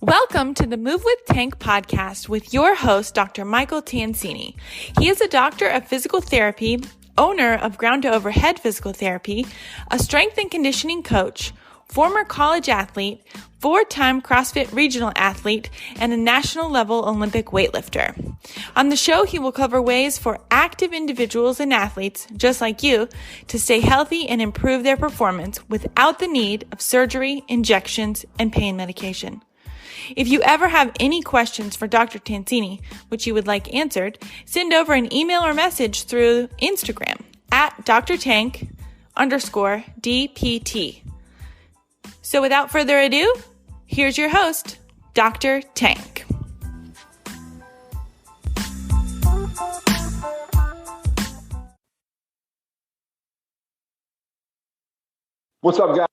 Welcome to the Move with Tank podcast with your host, Dr. Michael Tansini. He is a doctor of physical therapy, owner of Ground to Overhead Physical Therapy, a strength and conditioning coach, former college athlete, 4-time CrossFit regional athlete, and a national level Olympic weightlifter. On the show, he will cover ways for active individuals and athletes, just like you, to stay healthy and improve their performance without the need of surgery, injections, and pain medication. If you ever have any questions for Dr. Tansini, which you would like answered, send over an email or message through Instagram at drtank_DPT. So without further ado, here's your host, Dr. Tank. What's up, guys?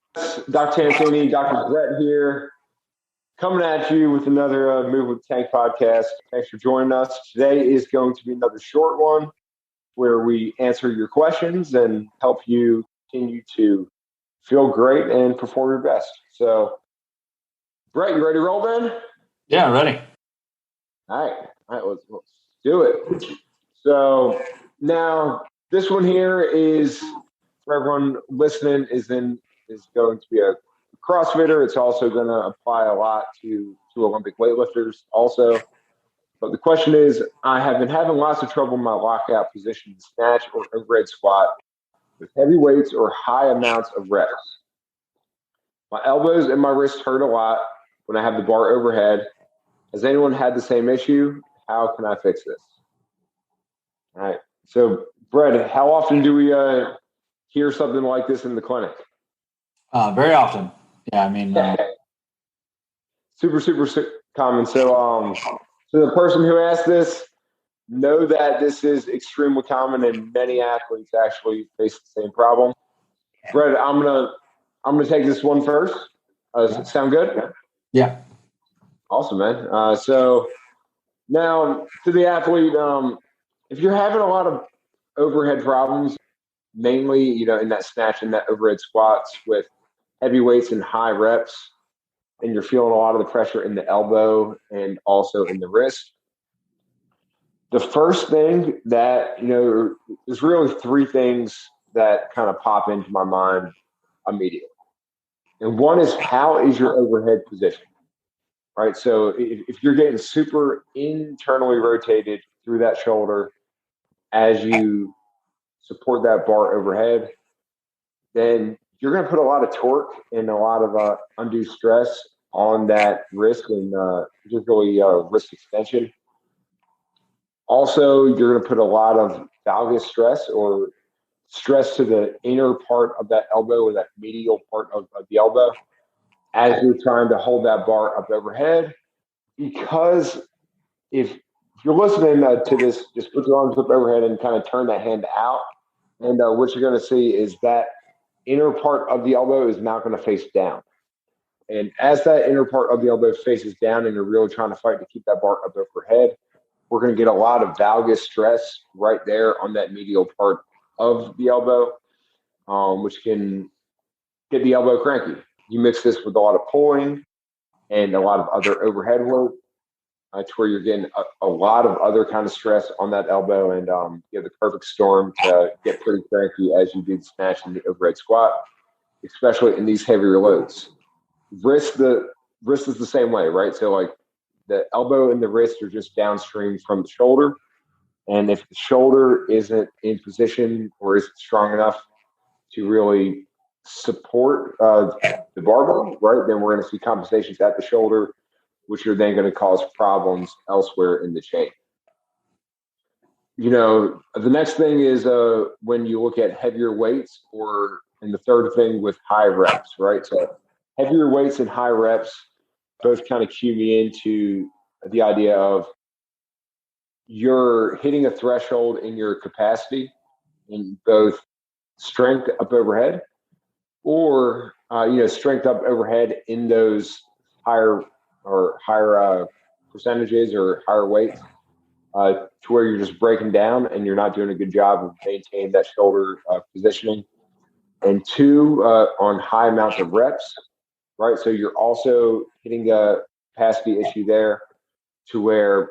Dr. Tansini, Dr. Brett here, coming at you with another Move with Tank podcast. Thanks for joining us. Today is going to be another short one where we answer your questions and help you continue to feel great and perform your best. So, Brett, you ready to roll, man? Yeah, ready. All right, let's do it. So now this one here is for everyone listening is going to be a CrossFitter. It's also going to apply a lot to Olympic weightlifters also. But the question is, I have been having lots of trouble in my lockout position, snatch or overhead squat with heavy weights or high amounts of reps. My elbows and my wrists hurt a lot when I have the bar overhead. Has anyone had the same issue? How can I fix this? All right. So, Brett, how often do we hear something like this in the clinic? Very often. Yeah, I mean, super common. So the person who asked this, know that this is extremely common, and many athletes actually face the same problem. Brett, I'm gonna take this one first. Does it sound good? Yeah. Awesome, man. So now to the athlete, if you're having a lot of overhead problems, mainly in that snatch and that overhead squats with heavy weights and high reps, and you're feeling a lot of the pressure in the elbow and also in the wrist. The first thing that, there's really three things that kind of pop into my mind immediately. And one is, how is your overhead position? Right? So if you're getting super internally rotated through that shoulder as you support that bar overhead, then you're going to put a lot of torque and a lot of undue stress on that wrist and particularly wrist extension. Also, you're going to put a lot of valgus stress or stress to the inner part of that elbow or that medial part of the elbow as you're trying to hold that bar up overhead. Because if you're listening to this, just put your arms up overhead and kind of turn that hand out. And what you're going to see is that inner part of the elbow is now going to face down. And as that inner part of the elbow faces down and you're really trying to fight to keep that bar up overhead, we're going to get a lot of valgus stress right there on that medial part of the elbow, which can get the elbow cranky. You mix this with a lot of pulling and a lot of other overhead work, to where you're getting a lot of other kind of stress on that elbow, and you have the perfect storm to get pretty cranky as you do the snatch and the overhead squat, especially in these heavier loads. Wrist is the same way, right? So like the elbow and the wrist are just downstream from the shoulder. And if the shoulder isn't in position or isn't strong enough to really support the barbell, right, then we're going to see compensations at the shoulder, which are then going to cause problems elsewhere in the chain. The next thing is when you look at heavier weights, and the third thing with high reps, right? So heavier weights and high reps both kind of cue me into the idea of you're hitting a threshold in your capacity in both strength up overhead or strength up overhead in those higher percentages or higher weights, to where you're just breaking down and you're not doing a good job of maintaining that shoulder positioning. And two, on high amounts of reps, right? So you're also hitting capacity issue there to where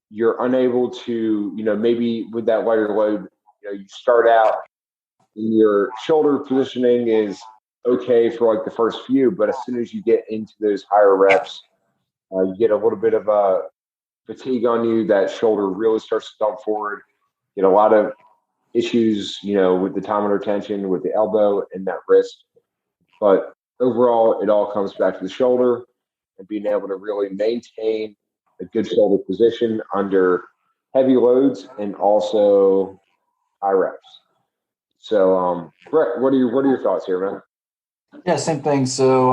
you're unable to, maybe with that lighter load, you start out and your shoulder positioning is okay for like the first few, but as soon as you get into those higher reps, you get a little bit of a fatigue on you. That shoulder really starts to dump forward. Get a lot of issues, with the time under tension, with the elbow and that wrist. But overall, it all comes back to the shoulder and being able to really maintain a good shoulder position under heavy loads and also high reps. So, Brett, what are your thoughts here, man? Yeah, same thing. So,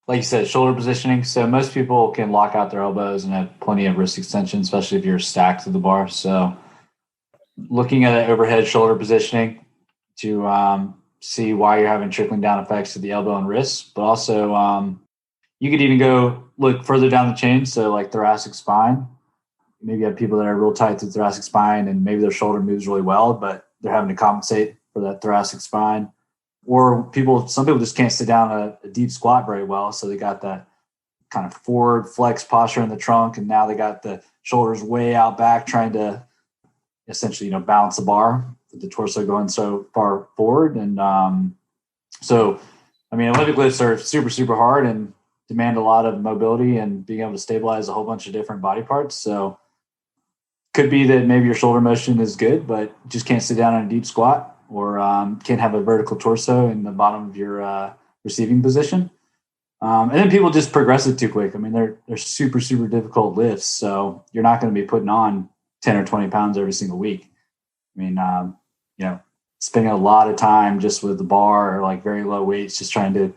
like you said, shoulder positioning. So most people can lock out their elbows and have plenty of wrist extension, especially if you're stacked to the bar. So looking at that overhead shoulder positioning to see why you're having trickling down effects to the elbow and wrist, but also you could even go look further down the chain. So like thoracic spine, maybe you have people that are real tight to the thoracic spine and maybe their shoulder moves really well, but they're having to compensate for that thoracic spine. Or some people just can't sit down a deep squat very well. So they got that kind of forward flex posture in the trunk. And now they got the shoulders way out back trying to essentially, balance the bar with the torso going so far forward. And Olympic lifts are super, super hard and demand a lot of mobility and being able to stabilize a whole bunch of different body parts. So could be that maybe your shoulder motion is good, but just can't sit down in a deep squat, or can't have a vertical torso in the bottom of your receiving position. And then people just progress it too quick. I mean, they're super, super difficult lifts. So you're not going to be putting on 10 or 20 pounds every single week. I mean, spending a lot of time just with the bar or like very low weights, just trying to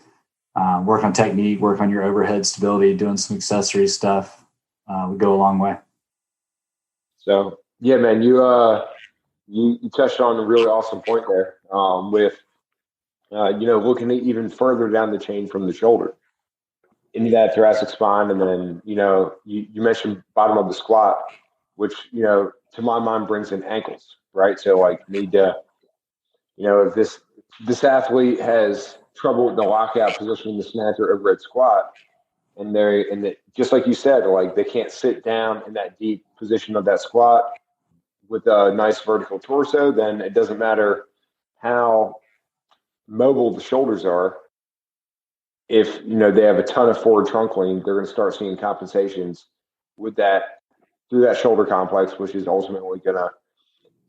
work on technique, work on your overhead stability, doing some accessory stuff would go a long way. So, yeah, man, you touched on a really awesome point there with, looking even further down the chain from the shoulder into that thoracic spine. And then, you mentioned bottom of the squat, which, to my mind brings in ankles, right? So like need to, if this athlete has trouble with the lockout position in the snatch or overhead squat, and just like you said, like they can't sit down in that deep position of that squat with a nice vertical torso, then it doesn't matter how mobile the shoulders are. If, they have a ton of forward trunk lean, they're going to start seeing compensations with that through that shoulder complex, which is ultimately going to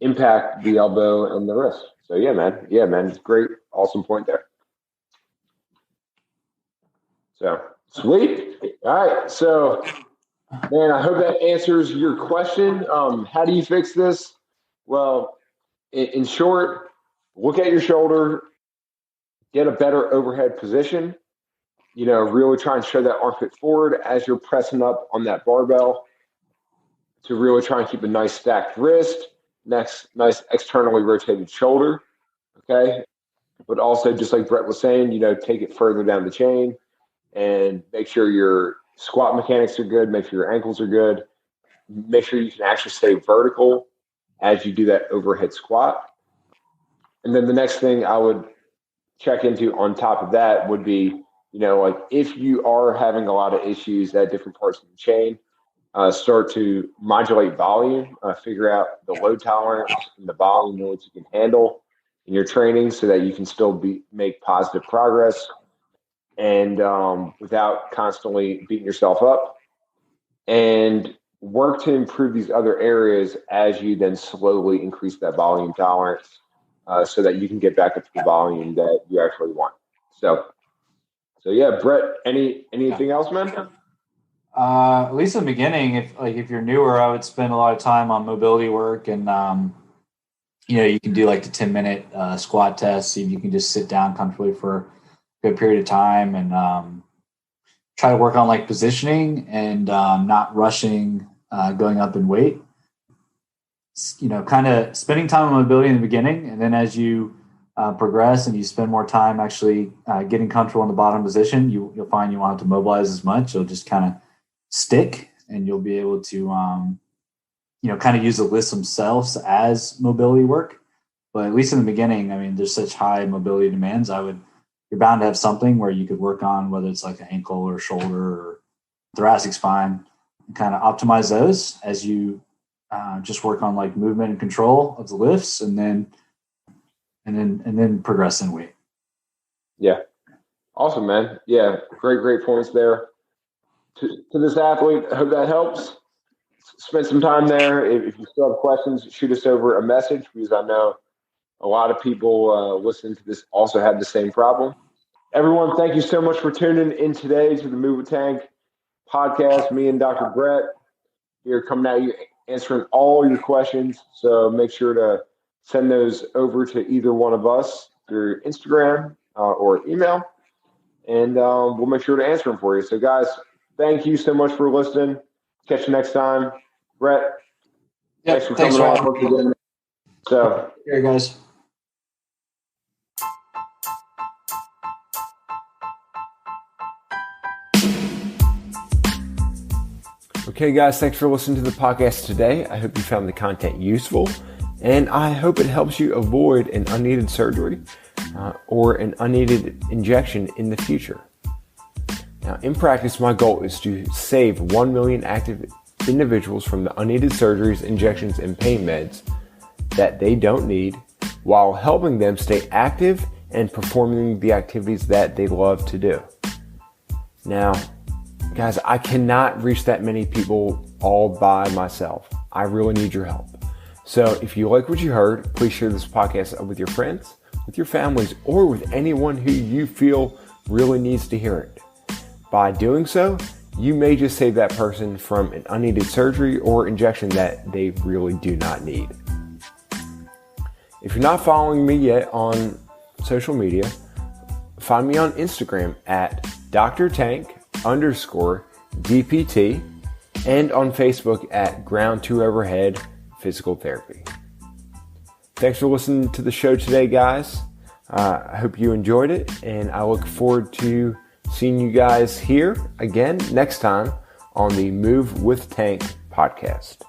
impact the elbow and the wrist. So yeah, man. It's great. Awesome point there. So sweet. All right. So, man, I hope that answers your question. How do you fix this? Well, in short, look at your shoulder, get a better overhead position, really try and show that armpit forward as you're pressing up on that barbell to really try and keep a nice stacked wrist, nice externally rotated shoulder, okay? But also, just like Brett was saying, take it further down the chain and make sure your squat mechanics are good, make sure your ankles are good, make sure you can actually stay vertical as you do that overhead squat. And then the next thing I would check into on top of that would be, like if you are having a lot of issues at different parts of the chain, start to modulate volume, figure out the load tolerance and the volume loads you can handle in your training so that you can still make positive progress and without constantly beating yourself up, and work to improve these other areas as you then slowly increase that volume tolerance so that you can get back up to the volume that you actually want. So yeah, Brett, anything else, man? At least in the beginning, if you're newer, I would spend a lot of time on mobility work, and you can do like the 10-minute squat test, see if you can just sit down comfortably for a good period of time, and try to work on like positioning and not rushing going up in weight. Kind of spending time on mobility in the beginning, and then as you progress and you spend more time actually getting comfortable in the bottom position, you'll find you won't have to mobilize as much. You'll just kind of stick, and you'll be able to kind of use the lifts themselves as mobility work. But at least in the beginning, I mean, there's such high mobility demands. I would you're bound to have something where you could work on, whether it's like an ankle or shoulder or thoracic spine, and kind of optimize those as you just work on like movement and control of the lifts, and then progress in weight. Yeah. Awesome, man. Yeah. Great points there. To this athlete, I hope that helps. Spend some time there. If you still have questions, shoot us over a message, because I know a lot of people listening to this also have the same problem. Everyone, thank you so much for tuning in today to the Move with Tank podcast. Me and Dr. Brett here coming at you, answering all your questions. So make sure to send those over to either one of us through Instagram or email, and we'll make sure to answer them for you. So, guys, thank you so much for listening. Catch you next time. Brett, thanks for coming on once again. So, here, guys. Okay, guys, thanks for listening to the podcast today. I hope you found the content useful, and I hope it helps you avoid an unneeded surgery or an unneeded injection in the future. Now, in practice, my goal is to save 1 million active individuals from the unneeded surgeries, injections, and pain meds that they don't need, while helping them stay active and performing the activities that they love to do. Now, guys, I cannot reach that many people all by myself. I really need your help. So if you like what you heard, please share this podcast with your friends, with your families, or with anyone who you feel really needs to hear it. By doing so, you may just save that person from an unneeded surgery or injection that they really do not need. If you're not following me yet on social media, find me on Instagram at drtank_DPT and on Facebook at Ground to Overhead Physical Therapy. Thanks for listening to the show today, guys. I hope you enjoyed it, and I look forward to seeing you guys here again next time on the Move with Tank podcast.